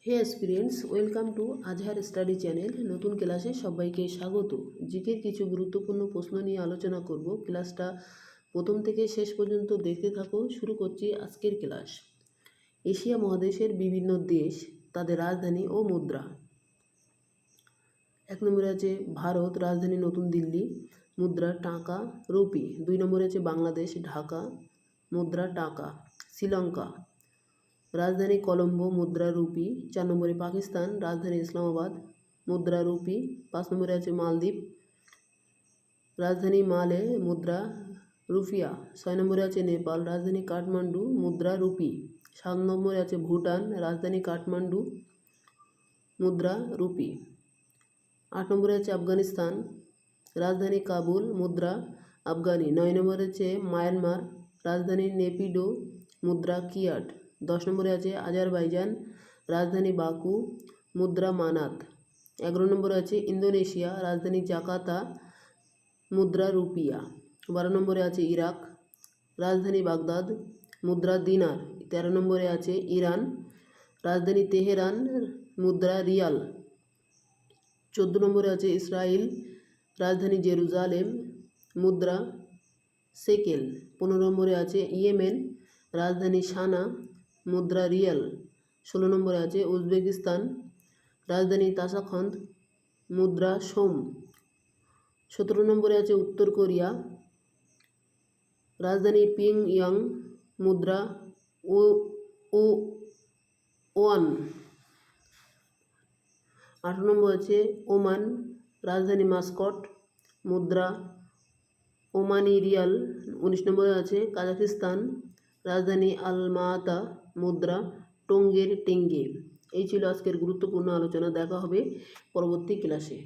Hey aspirants, welcome to Azhar study channel. নতুন ক্লাসে সবাইকে স্বাগত। জিকের কিছু গুরুত্বপূর্ণ প্রশ্ন নিয়ে আলোচনা করব। ক্লাসটা প্রথম থেকে শেষ পর্যন্ত দেখতে থাকো। শুরু করছি আজকের ক্লাস। এশিয়া মহাদেশের বিভিন্ন দেশ, তাদের রাজধানী ও মুদ্রা। 1 নম্বরে আছে ভারত, রাজধানী নতুন দিল্লি, মুদ্রা টাকা রুপি। 2 নম্বরে আছে বাংলাদেশ, ঢাকা, মুদ্রা টাকা। শ্রীলঙ্কা, রাজধানী কলম্বো, মুদ্রা রুপি। 4 নম্বরে পাকিস্তান, রাজধানী ইসলামাবাদ, মুদ্রা রুপি। 5 নম্বরে আছে মালদ্বীপ, রাজধানী মালে, মুদ্রা রুফিয়া। 6 নম্বরে আছে নেপাল, রাজধানী কাঠমান্ডু, মুদ্রা রুপি। 7 নম্বরে আছে ভুটান, রাজধানী কাঠমান্ডু, মুদ্রা রুপি। 8 নম্বরে আছে আফগানিস্তান, রাজধানী কাবুল, মুদ্রা আফগানি। 9 নম্বরে আছে মায়ানমার, রাজধানী নেপিডো, মুদ্রা কিয়াট। 10 নম্বরে আছে আজারবাইজান, রাজধানী বাকু, মুদ্রা মানাত। 11 নম্বরে আছে ইন্দোনেশিয়া, রাজধানী জাকার্তা, মুদ্রা রুপিয়া। 12 নম্বরে আছে ইরাক, রাজধানী বাগদাদ, মুদ্রা দিনার। 13 নম্বরে আছে ইরান, রাজধানী তেহরান, মুদ্রা রিয়াল। 14 নম্বরে আছে ইসরায়েল, রাজধানী জেরুজালেম, মুদ্রা সেকেল। 15 নম্বরে আছে ইয়েমেন, রাজধানী সানা, মুদ্রা রিয়াল। 16 নম্বরে আছে উজবেকিস্তান, রাজধানী তাশখন্দ, মুদ্রা সোম। 17 নম্বরে আছে উত্তর কোরিয়া, রাজধানী পিংইয়ং, মুদ্রা ওয়ান। 18 নম্বর আছে ওমান, রাজধানী মাস্কট, মুদ্রা ওমানি রিয়াল। 19 নম্বরে আছে কাজাকিস্তান, রাজধানী আলমাতা, মুদ্রা টেঙ্গে। এই ছিল আজকের গুরুত্বপূর্ণ আলোচনা। দেখা হবে পরবর্তী ক্লাসে।